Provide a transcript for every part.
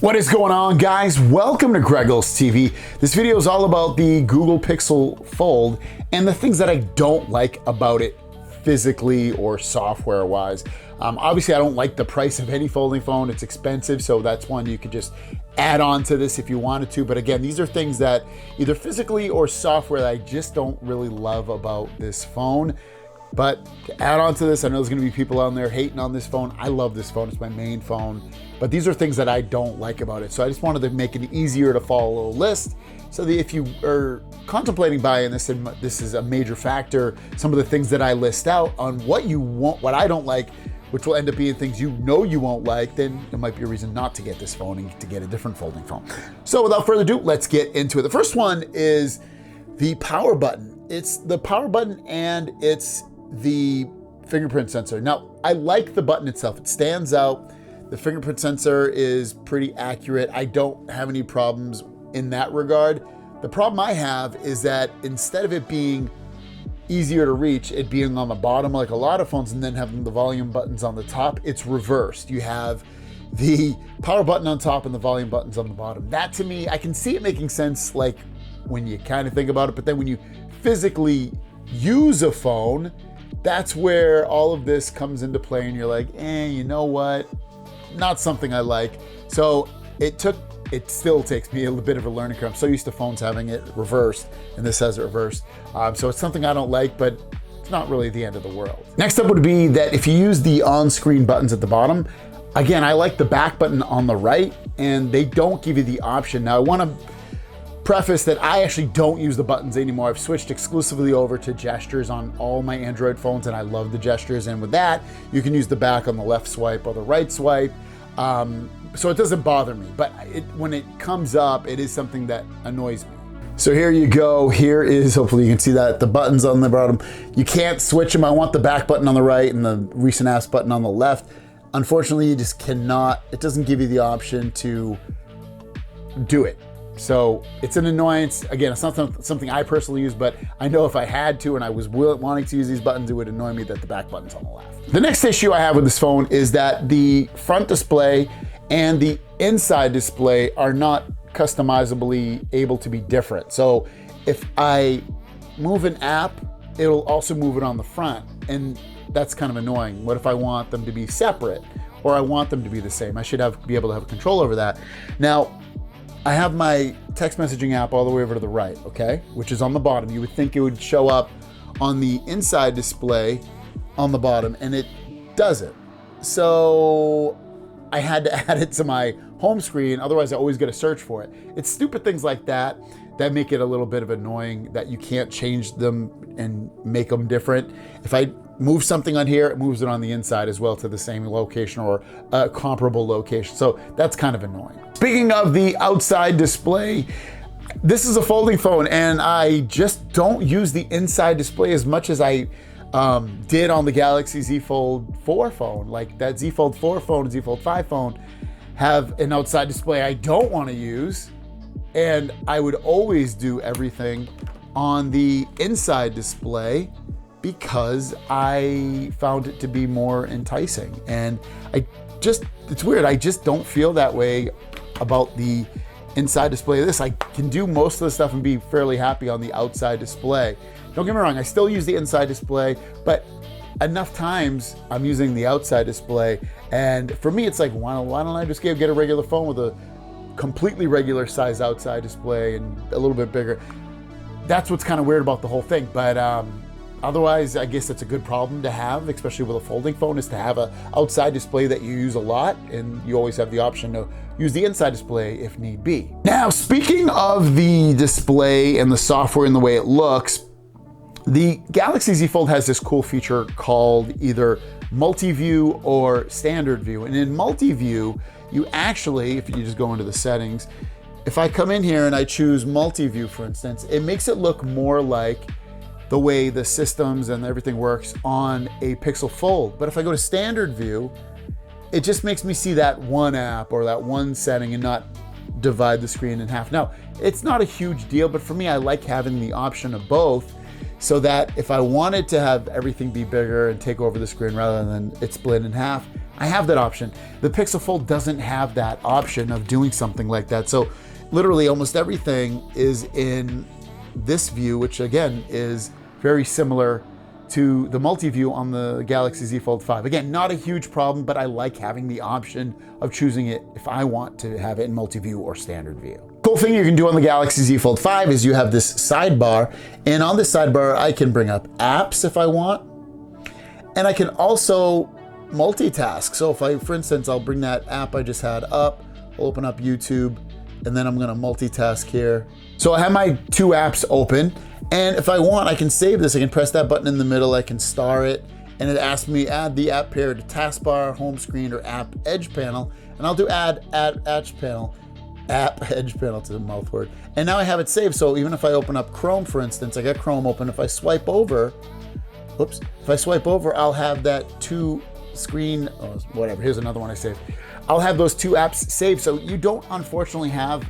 What is going on, guys? Welcome to GregglesTV. This video is all about the Google Pixel Fold and the things that I don't like about it physically or software wise. Obviously, I don't like the price of any folding phone. It's expensive, so that's one you could just add on to this if you wanted to. But again, these are things that either physically or software that I just don't really love about this phone. But to add on to this, I know there's gonna be people out there hating on this phone. I love this phone, it's my main phone. But these are things that I don't like about it. So I just wanted to make it easier to follow a list so that if you are contemplating buying this, and this is a major factor, some of the things that I list out on what you want, what I don't like, which will end up being things you know you won't like, then it might be a reason not to get this phone and to get a different folding phone. So without further ado, let's get into it. The first one is the power button. It's the power button and it's the fingerprint sensor. Now, I like the button itself. It stands out. The fingerprint sensor is pretty accurate. I don't have any problems in that regard. The problem I have is that instead of it being easier to reach, it being on the bottom like a lot of phones and then having the volume buttons on the top, it's reversed. You have the power button on top and the volume buttons on the bottom. That to me, I can see it making sense like when you kind of think about it, but then when you physically use a phone, that's where all of this comes into play and you're like, you know what? Not something I like. So it still takes me a little bit of a learning curve. I'm so used to phones having it reversed and this has it reversed. So it's something I don't like, but it's not really the end of the world. Next up would be that if you use the on-screen buttons at the bottom, again, I like the back button on the right and they don't give you the option. Now I wanna preface that I actually don't use the buttons anymore. I've switched exclusively over to gestures on all my Android phones and I love the gestures. And with that, you can use the back on the left swipe or the right swipe. So it doesn't bother me, but when it comes up, it is something that annoys me. So here you go. Here is, hopefully you can see that, the buttons on the bottom. You can't switch them. I want the back button on the right and the recent apps button on the left. Unfortunately, you just cannot, it doesn't give you the option to do it. So it's an annoyance. Again, it's not something I personally use, but I know if I had to and I was wanting to use these buttons, it would annoy me that the back button's on the left. The next issue I have with this phone is that the front display and the inside display are not customizably able to be different. So if I move an app, it'll also move it on the front, and that's kind of annoying. What if I want them to be separate or I want them to be the same? I should be able to have control over that. Now, I have my text messaging app all the way over to the right, okay? Which is on the bottom. You would think it would show up on the inside display on the bottom, and it doesn't. So I had to add it to my home screen, otherwise I always get a search for it. It's stupid things like that that make it a little bit of annoying that you can't change them and make them different. If I move something on here, it moves it on the inside as well to the same location or a comparable location. So that's kind of annoying. Speaking of the outside display, this is a folding phone and I just don't use the inside display as much as I did on the Galaxy Z Fold 4 phone. Like that Z Fold 4 phone and Z Fold 5 phone have an outside display I don't want to use. And I would always do everything on the inside display because I found it to be more enticing. And it's weird, I just don't feel that way about the inside display of this. I can do most of the stuff and be fairly happy on the outside display. Don't get me wrong, I still use the inside display, but enough times I'm using the outside display. And for me, it's like, why don't I just get a regular phone with a completely regular size outside display and a little bit bigger. That's what's kind of weird about the whole thing. But otherwise, I guess it's a good problem to have, especially with a folding phone, is to have an outside display that you use a lot, and you always have the option to use the inside display if need be. Now, speaking of the display and the software and the way it looks, the Galaxy Z Fold has this cool feature called either MultiView or Standard View. And in MultiView, you actually, if you just go into the settings, if I come in here and I choose MultiView, for instance, it makes it look more like the way the systems and everything works on a Pixel Fold. But if I go to Standard View, it just makes me see that one app or that one setting and not divide the screen in half. Now, it's not a huge deal, but for me, I like having the option of both so that if I wanted to have everything be bigger and take over the screen rather than it split in half, I have that option. The Pixel Fold doesn't have that option of doing something like that. So literally almost everything is in this view, which again is very similar to the multi-view on the Galaxy Z Fold 5. Again, not a huge problem, but I like having the option of choosing it if I want to have it in multi-view or standard view. Cool thing you can do on the Galaxy Z Fold 5 is you have this sidebar, and on this sidebar I can bring up apps if I want, and I can also multitask. So if I, for instance, I'll bring that app I just had up, I'll open up YouTube, and then I'm gonna multitask here. So I have my 2 apps open, and if I want, I can save this. I can press that button in the middle, I can star it, and it asks me add the app pair to taskbar, home screen, or app edge panel, and I'll do add edge panel, app edge panel to the mouth word. And now I have it saved, so even if I open up Chrome, for instance, I got Chrome open, if I swipe over, whoops, if I swipe over, I'll have that 2 screen, oh, whatever, here's another one I saved. I'll have those 2 apps saved, so you don't unfortunately have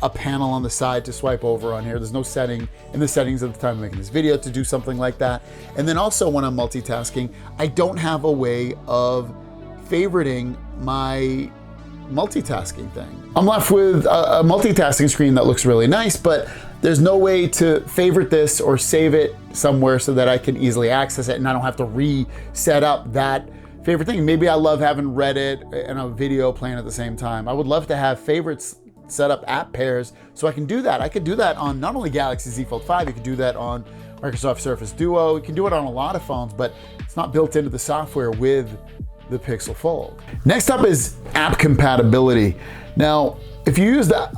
a panel on the side to swipe over on here. There's no setting in the settings at the time of making this video to do something like that. And then also when I'm multitasking, I don't have a way of favoriting my multitasking thing. I'm left with a multitasking screen that looks really nice, but there's no way to favorite this or save it somewhere so that I can easily access it and I don't have to reset up that favorite thing. Maybe I love having Reddit and a video playing at the same time. I would love to have favorites set up app pairs so I can do that. I could do that on not only Galaxy Z Fold 5, you could do that on Microsoft Surface Duo, you can do it on a lot of phones, but it's not built into the software with the Pixel Fold. Next up is app compatibility. Now, if you use the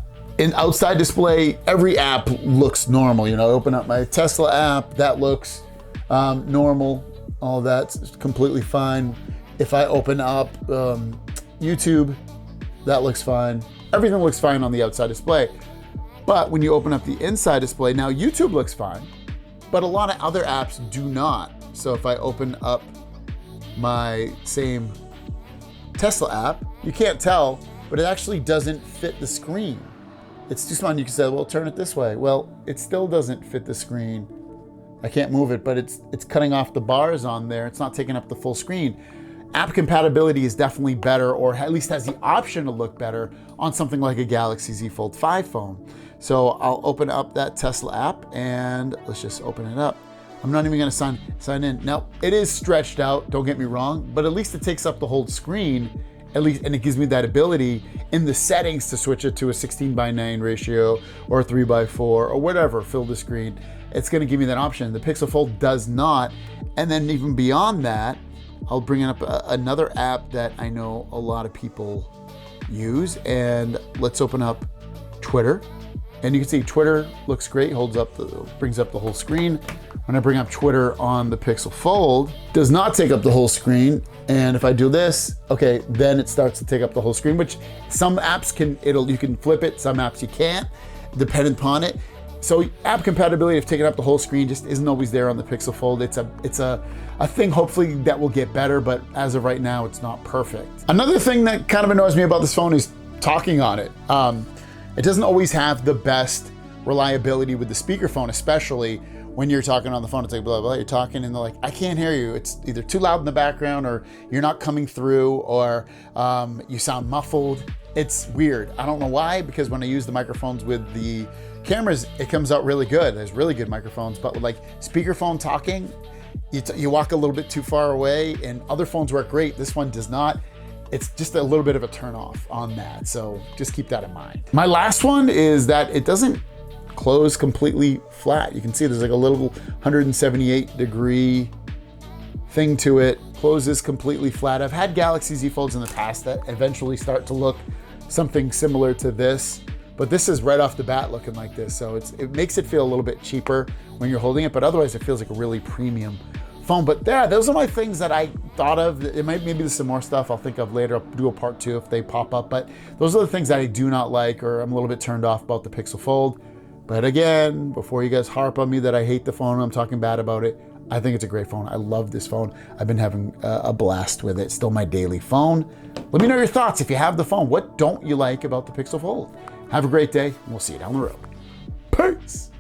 outside display, every app looks normal. You know, I open up my Tesla app, that looks normal, all that's completely fine. If I open up YouTube, that looks fine. Everything looks fine on the outside display. But when you open up the inside display, now YouTube looks fine, but a lot of other apps do not. So if I open up my same Tesla app, you can't tell, but it actually doesn't fit the screen. It's too small. You can say, well, turn it this way. Well, it still doesn't fit the screen. I can't move it, but it's cutting off the bars on there. It's not taking up the full screen. App compatibility is definitely better, or at least has the option to look better on something like a Galaxy Z Fold 5 phone. So I'll open up that Tesla app and let's just open it up. I'm not even gonna sign in. Now, it is stretched out, don't get me wrong, but at least it takes up the whole screen, at least, and it gives me that ability in the settings to switch it to a 16:9 ratio or a 3:4 or whatever, fill the screen. It's gonna give me that option. The Pixel Fold does not. And then even beyond that, I'll bring up another app that I know a lot of people use, and let's open up Twitter. And you can see Twitter looks great, brings up the whole screen. When I bring up Twitter on the Pixel Fold, does not take up the whole screen. And if I do this, okay, then it starts to take up the whole screen, which some apps you can flip it, some apps you can't, dependent upon it. So app compatibility of taking up the whole screen just isn't always there on the Pixel Fold. It's a thing hopefully that will get better, but as of right now, it's not perfect. Another thing that kind of annoys me about this phone is talking on it. It doesn't always have the best reliability with the speakerphone, especially when you're talking on the phone. It's like blah, blah, you're talking and they're like, I can't hear you. It's either too loud in the background or you're not coming through or you sound muffled. It's weird. I don't know why, because when I use the microphones with the cameras, it comes out really good. There's really good microphones, but with like speakerphone talking, you walk a little bit too far away, and other phones work great. This one does not. It's just a little bit of a turn off on that. So just keep that in mind. My last one is that it doesn't close completely flat. You can see there's like a little 178-degree thing to it. Closes completely flat. I've had Galaxy Z Folds in the past that eventually start to look something similar to this, but this is right off the bat looking like this. So it makes it feel a little bit cheaper when you're holding it, but otherwise it feels like a really premium phone. But yeah, those are my things that I thought of. Maybe there's some more stuff I'll think of later. I'll do a part 2 if they pop up, but those are the things that I do not like, or I'm a little bit turned off about the Pixel Fold. But again, before you guys harp on me that I hate the phone, I'm talking bad about it, I think it's a great phone. I love this phone. I've been having a blast with it. Still my daily phone. Let me know your thoughts. If you have the phone, what don't you like about the Pixel Fold? Have a great day, and we'll see you down the road. Peace.